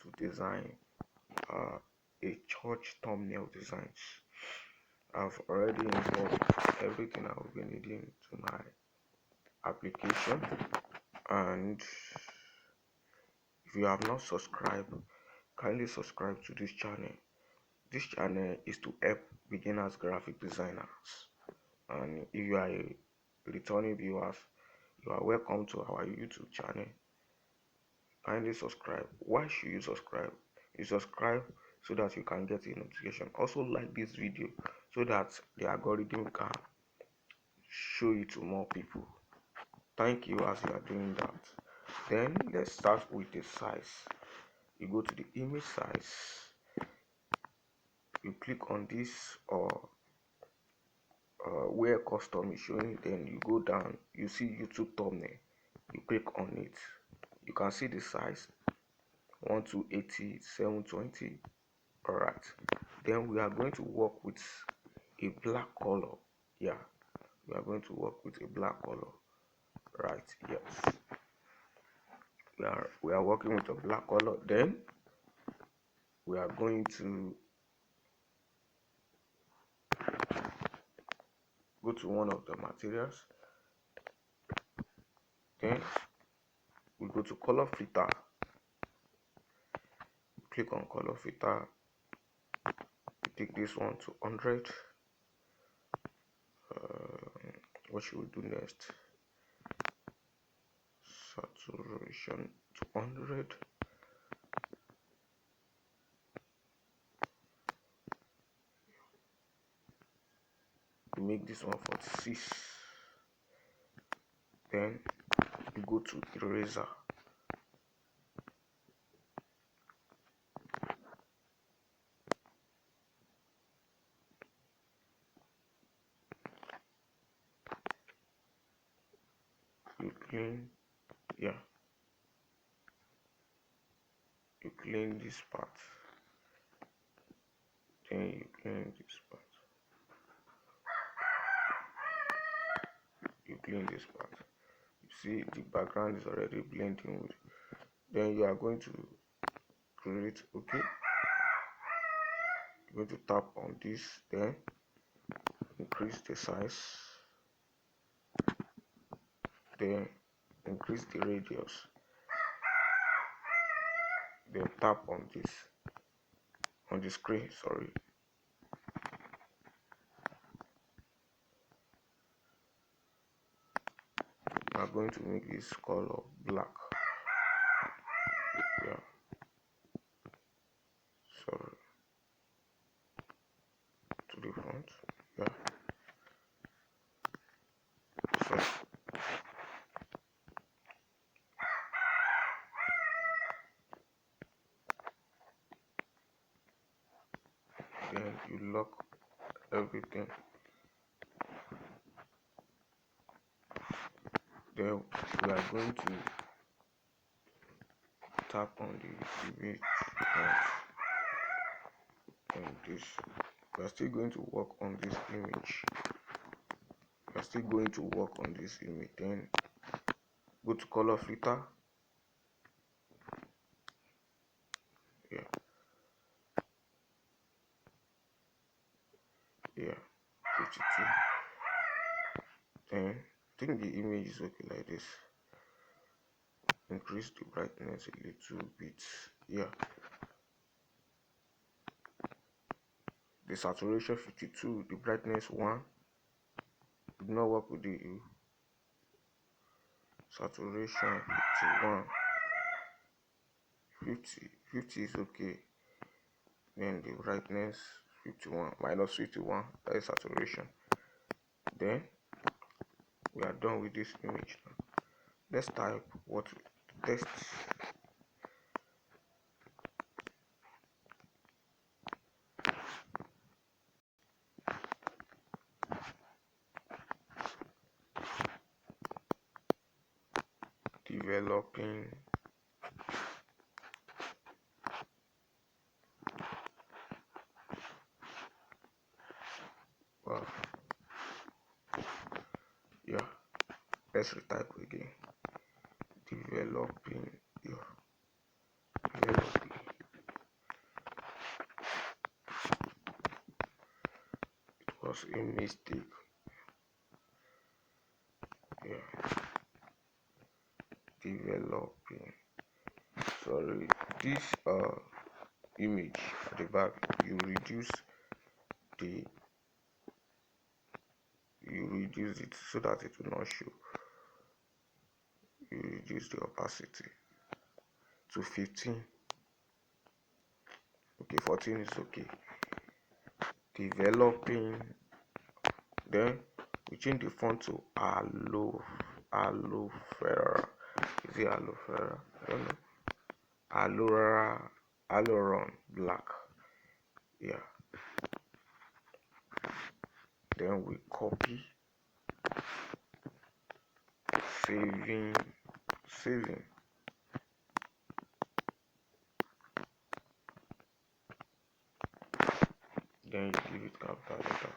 to design a church thumbnail designs. I've already imported everything I will be needing to my application, and if you have not subscribed, kindly subscribe to this channel. This channel is to help beginners graphic designers, and if you are a returning viewers, you are welcome to our YouTube channel. Kindly subscribe. Why should you subscribe? You subscribe so that you can get a notification. Also like this video so that the algorithm can show it to more people. Thank you as you are doing that. Then let's start with the size. You go to the image size, you click on this or where custom is showing, then you go down, you see YouTube thumbnail, you click on it. You can see the size 1280, 720. All right, then we are going to work with a black color. Yeah, we are going to work with a black color. Right, yes, we are working with a black color. Then we are going to go to one of the materials, then we go to color filter, click on color filter, we take this one to 100. What should we do next? Saturation to 100. We make this one 46. Then you go to eraser, you clean, yeah, you clean this part, then you clean this part, you clean this part. You see the background is already blending with. Then you are going to create, okay, you're going to tap on this, then increase the size, then increase the radius, then tap on this on the screen, sorry. We are going to make this color black. Yeah, sorry, to the front. Yeah, so then you lock everything. Then we are going to tap on the image and this. We are still going to work on this image. We are still going to work on this image. Then go to color filter. Yeah, 52. Then I think the image is okay like this. Increase the brightness a little bit. Yeah, the saturation 52, the brightness 1. Do not work with the saturation 51. 50 is okay. Then the brightness 51 minus 51, that is saturation. Then we are done with this image now. Let's type what text. Developing wow. Yeah, let's retype again. Developing, yeah, developing. was a mistake. Yeah, developing. Sorry, this image at the back, the you reduce it so that it will not show. You reduce the opacity to 15. Okay, 14 is okay. Developing. Then we change the font to aloe vera. Is it aloe vera? I don't know. Aileron black. Yeah. Then we copy, saving. Then you give it capital letter.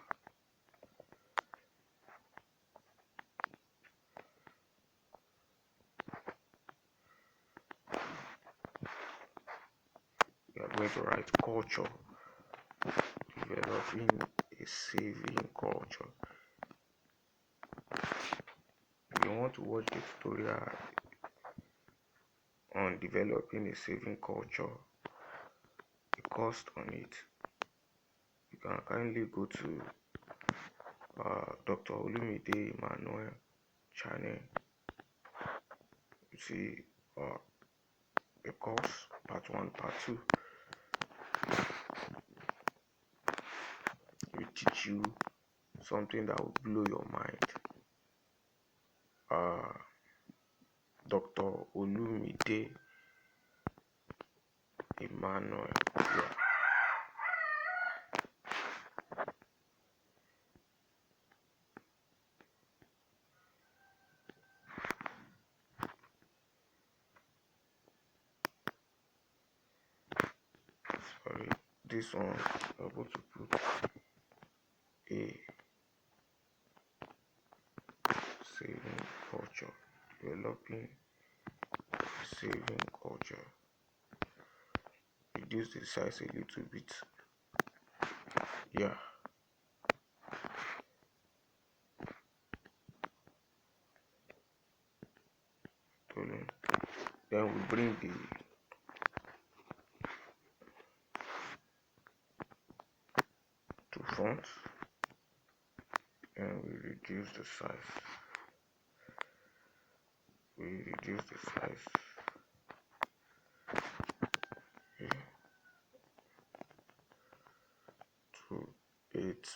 We are going to write culture. Developing a saving culture. If you want to watch the tutorial on developing a saving culture, the cost on it, you can kindly go to Dr. Olumide Emmanuel channel. You see the course part 1, part 2. We teach you something that will blow your mind. Dr. Olumide Emmanuel. Yeah. Sorry, this one I'm able to put a saving culture. Developing saving culture. Reduce the size a little bit. Yeah. Then we bring the to front and we reduce the size. Yeah, to 8.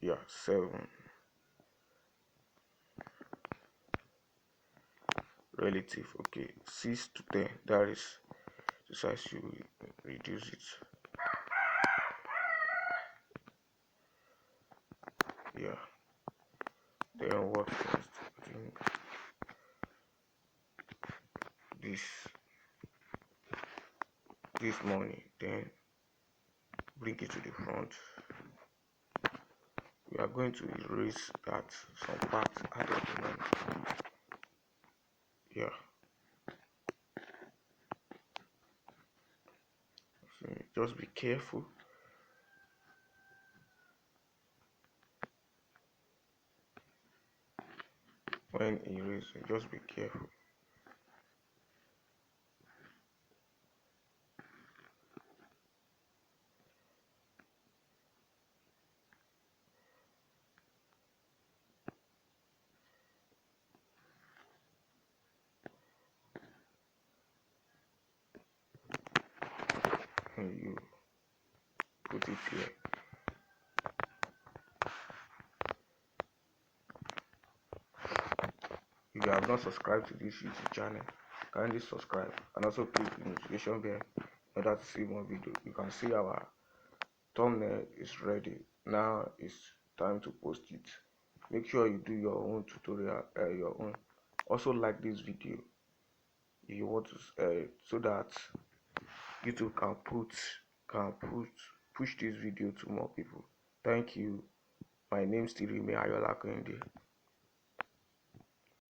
Yeah, 7. Relative. Okay, 6 to 10. That is the size you reduce it. Yeah. Then what next? I think this money. Then bring it to the front. We are going to erase that some part at the moment. Yeah. So just be careful. When erasing, just be careful. And you put it here. If you have not subscribed to this YouTube channel, kindly subscribe and also click the notification bell in order to see more videos. You can see our thumbnail is ready. Now it's time to post it. Make sure you do your own tutorial, your own. Also like this video if you want to, so that YouTube can push this video to more people. Thank you. My name still remains Ayola Kende.